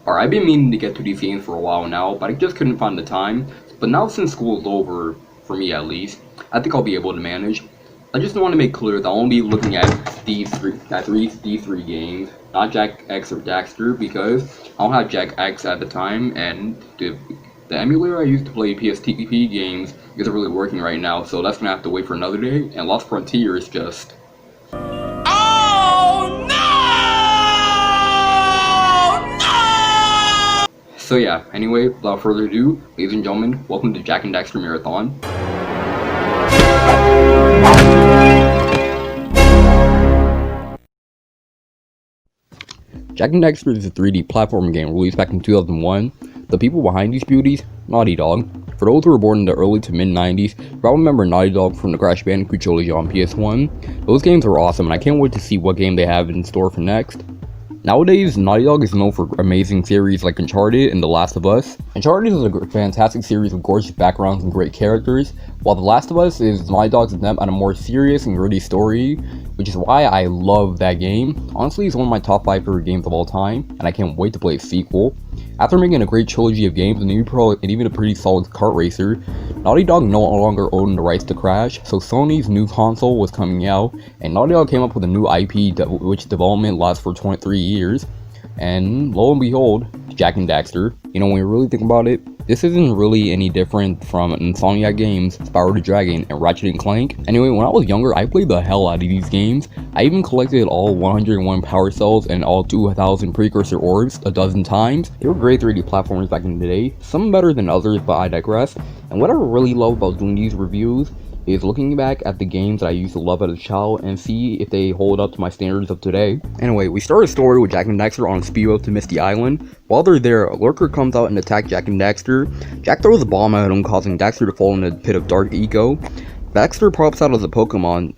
Alright, I've been meaning to get to these games for a while now, but I just couldn't find the time. But now since school is over, for me at least, I think I'll be able to manage. I just want to make clear that I'll only be looking at these three games, not Jak X or Daxter, because I don't have Jak X at the time, and the emulator I used to play PSTP games isn't really working right now, so that's gonna have to wait for another day. And Lost Frontier is just... So yeah, anyway, without further ado, ladies and gentlemen, welcome to Jak and Daxter Marathon. Jak and Daxter is a 3D platform game released back in 2001. The people behind these beauties, Naughty Dog. For those who were born in the early to mid 90s, you probably remember Naughty Dog from the Crash Bandicoot trilogy on PS1. Those games were awesome, and I can't wait to see what game they have in store for next. Nowadays, Naughty Dog is known for amazing series like Uncharted and The Last of Us. Uncharted is a fantastic series with gorgeous backgrounds and great characters, while The Last of Us is Naughty Dog's attempt at a more serious and gritty story, which is why I love that game. Honestly, it's one of my top 5 favorite games of all time, and I can't wait to play its sequel. After making a great trilogy of games and even a pretty solid kart racer, Naughty Dog no longer owned the rights to Crash, so Sony's new console was coming out, and Naughty Dog came up with a new IP which development lasts for 23 years, and lo and behold, Jak and Daxter. You know, when you really think about it, this isn't really any different from Insomniac Games, Spyro the Dragon, and Ratchet and Clank. Anyway, when I was younger, I played the hell out of these games. I even collected all 101 power cells and all 2,000 Precursor orbs a dozen times. They were great 3D platformers back in the day, some better than others, but I digress. And what I really love about doing these reviews is looking back at the games that I used to love as a child and see if they hold up to my standards of today. Anyway, we start a story with Jak and Daxter on a speedboat to Misty Island. While they're there, a lurker comes out and attacks Jak and Daxter. Jak throws a bomb at him, causing Daxter to fall in a pit of dark eco. Daxter pops out as a Pokemon,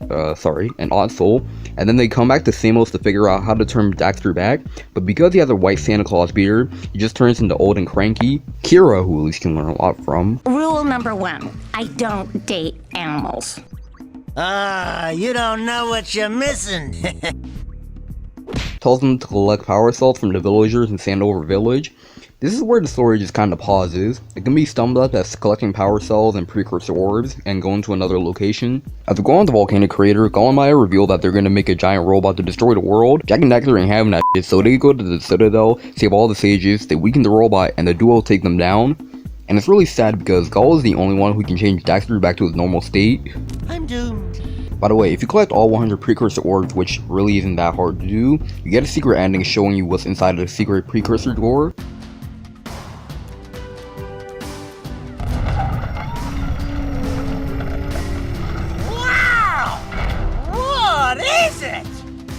an Ottsel, and then they come back to Samos to figure out how to turn Daxter back, but because he has a white Santa Claus beard, he just turns into old and cranky. Kira, who at least can learn a lot from. Rule number 1, I don't date animals. You don't know what you're missing. Tells them to collect power cells from the villagers in Sandover Village. This is where the story just kind of pauses. It can be summed up as collecting power cells and precursor orbs and going to another location. As we go on the volcanic crater, Golemaya reveal that they're gonna make a giant robot to destroy the world. Jak and Daxter ain't having that shit, so they go to the Citadel, save all the sages, they weaken the robot, and the duo take them down. And it's really sad because Gull is the only one who can change Daxter back to his normal state. I'm doomed. By the way, if you collect all 100 precursor orbs, which really isn't that hard to do, you get a secret ending showing you what's inside of the secret precursor door.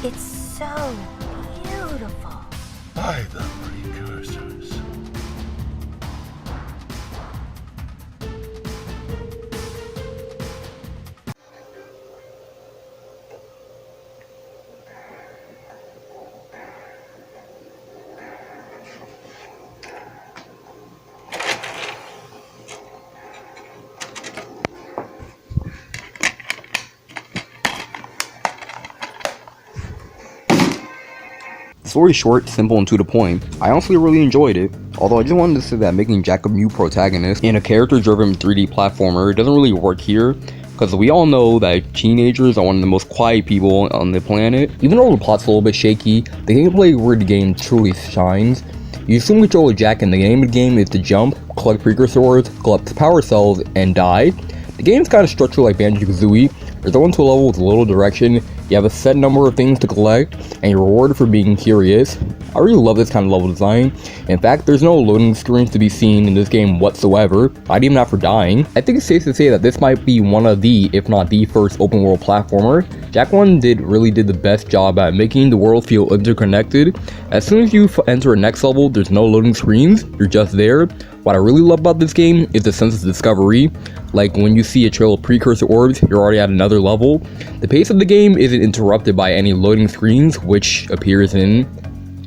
It's so beautiful. By the precursors. Story short, simple, and to the point. I honestly really enjoyed it, although I just wanted to say that making Jak a new protagonist in a character-driven 3D platformer doesn't really work here, because we all know that teenagers are one of the most quiet people on the planet. Even though the plot's a little bit shaky, the gameplay where the game truly shines. You assume control of Jak, and the aim of the game is to jump, collect precursor orbs, collect power cells, and die. The game's kind of structured like Banjo-Kazooie. You're thrown to a level with little direction, you have a set number of things to collect, and you're rewarded for being curious. I really love this kind of level design. In fact, there's no loading screens to be seen in this game whatsoever, not even after dying. I think it's safe to say that this might be one of the, if not the first open world platformer. Jak 1 really did the best job at making the world feel interconnected. As soon as you enter a next level, there's no loading screens, you're just there. What I really love about this game is the sense of discovery. Like when you see a trail of precursor orbs, you're already at another level. The pace of the game isn't interrupted by any loading screens, which appears in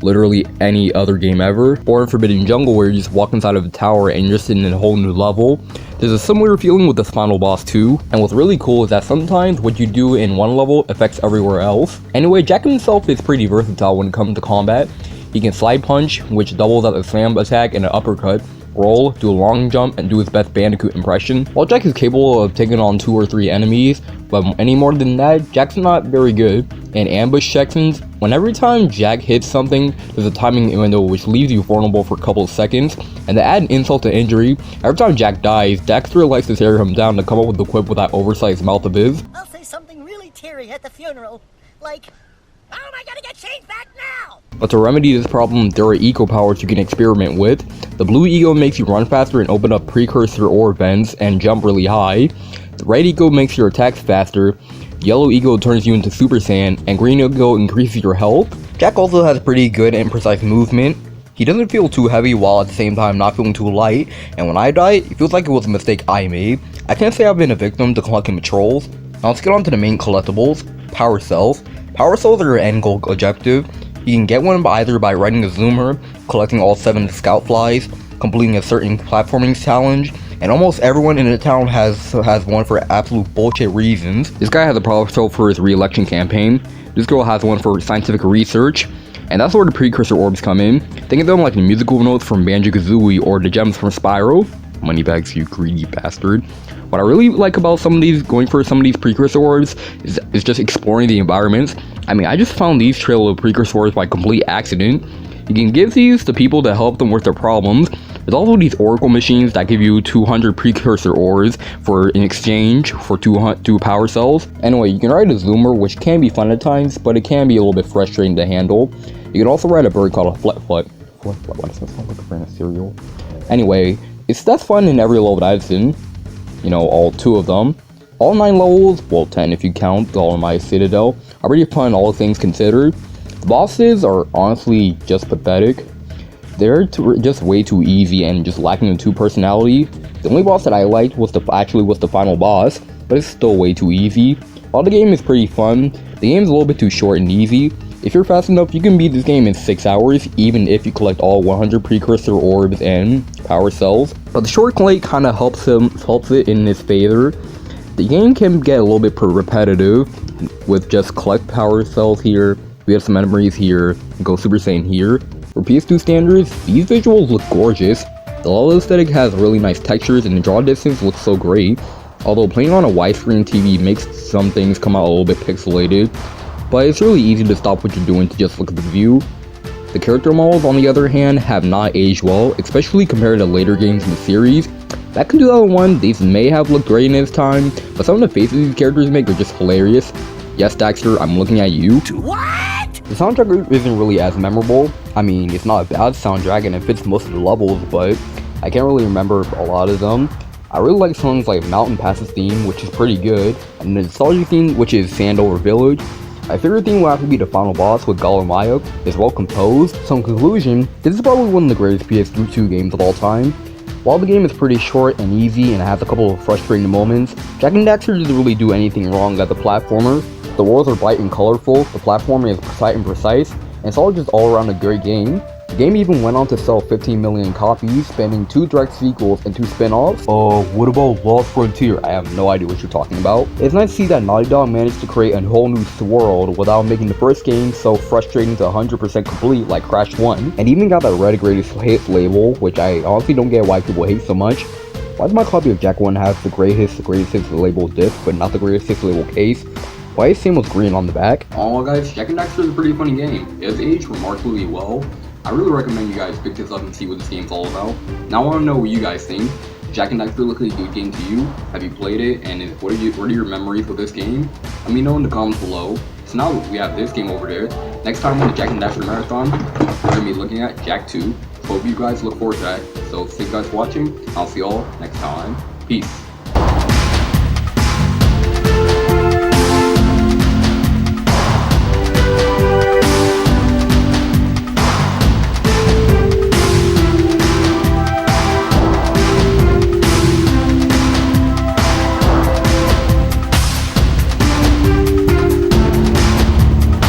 literally any other game ever, or in Forbidden Jungle where you just walk inside of a tower and you're sitting in a whole new level. There's a similar feeling with the final boss too, and what's really cool is that sometimes what you do in one level affects everywhere else. Anyway, Jak himself is pretty versatile when it comes to combat. He can slide punch, which doubles as a slam attack and an uppercut, roll, do a long jump, and do his best Bandicoot impression. While Jak is capable of taking on 2 or 3 enemies, but any more than that, Jak's not very good. In ambush sections, every time Jak hits something, there's a timing window which leaves you vulnerable for a couple of seconds, and to add insult to injury, every time Jak dies, Daxter likes to tear him down to come up with the quip with that oversized mouth of his. I'll say something really teary at the funeral, like, "How am I gonna get changed back now?" But to remedy this problem, there are eco powers you can experiment with. The blue eco makes you run faster and open up precursor ore vents and jump really high. The red eco makes your attacks faster. Yellow eco turns you into Super Saiyan, and green eco increases your health. Jak also has pretty good and precise movement. He doesn't feel too heavy while at the same time not feeling too light, and when I die, it feels like it was a mistake I made. I can't say I've been a victim to collecting patrols. Now let's get on to the main collectibles, power cells. Power cells are your end goal objective. You can get one either by riding a zoomer, collecting all 7 scout flies, completing a certain platforming challenge, and almost everyone in the town has one for absolute bullshit reasons. This guy has a power cell for his re-election campaign. This girl has one for scientific research, and that's where the precursor orbs come in. Think of them like the musical notes from Banjo-Kazooie or the gems from Spyro. Moneybags, you greedy bastard. What I really like about going for some of these precursor orbs is just exploring the environments. I mean, I just found these trail of precursor orbs by complete accident. You can give these to people to help them with their problems. There's also these oracle machines that give you 200 precursor ores in exchange for 2 power cells. Anyway, you can ride a zoomer, which can be fun at times, but it can be a little bit frustrating to handle. You can also ride a bird called a flet. Why does that sound like a brand of cereal? Anyway, that's fun in every level that I've seen. You know, all 2 of them. All 9 levels, well 10 if you count all of my Citadel, are pretty fun all things considered. The bosses are honestly just pathetic. They're just way too easy and just lacking in 2 personality. The only boss that I liked was the final boss, but it's still way too easy. While the game is pretty fun, the game's a little bit too short and easy. If you're fast enough, you can beat this game in 6 hours, even if you collect all 100 precursor orbs and power cells. But the short play kind of helps it in its favor. The game can get a little bit repetitive with just collect power cells here, we have some memories here, go Super Saiyan here. For PS2 standards, these visuals look gorgeous. The level aesthetic has really nice textures and the draw distance looks so great. Although playing on a widescreen TV makes some things come out a little bit pixelated, but it's really easy to stop what you're doing to just look at the view. The character models, on the other hand, have not aged well, especially compared to later games in the series. Back in 2001, these may have looked great in its time, but some of the faces these characters make are just hilarious. Yes, Daxter, I'm looking at you. What? The soundtrack isn't really as memorable. I mean, it's not a bad soundtrack and it fits most of the levels, but I can't really remember a lot of them. I really like songs like Mountain Pass's theme, which is pretty good, and the nostalgia theme, which is Sandover Village. My favorite theme will have to be the final boss with Galamaya. It's well composed, so in conclusion, this is probably one of the greatest PS2 games of all time. While the game is pretty short and easy and has a couple of frustrating moments, Jak and Daxter doesn't really do anything wrong as a platformer. The worlds are bright and colorful, the platforming is precise, and it's all just all around a great game. The game even went on to sell 15 million copies, spanning 2 direct sequels and 2 spin-offs. What about Lost Frontier? I have no idea what you're talking about. It's nice to see that Naughty Dog managed to create a whole new world without making the first game so frustrating to 100% complete like Crash 1, and even got that Red Greatest Hits label, which I honestly don't get why people hate so much. Why does my copy of Jak 1 have the greatest hits label disc, but not the greatest hits label case? Why is same with green on the back? Oh guys, Jak and Daxter is a pretty funny game. It has aged remarkably well. I really recommend you guys pick this up and see what this game's all about. Now I want to know what you guys think. Jak and Daxter look like a good game to you? Have you played it? And what are your memories with this game? Let me know in the comments below. So now we have this game over there. Next time on the Jak and Daxter Marathon, we're going to be looking at Jak 2. Hope you guys look forward to that. So thank you guys for watching. I'll see y'all next time. Peace.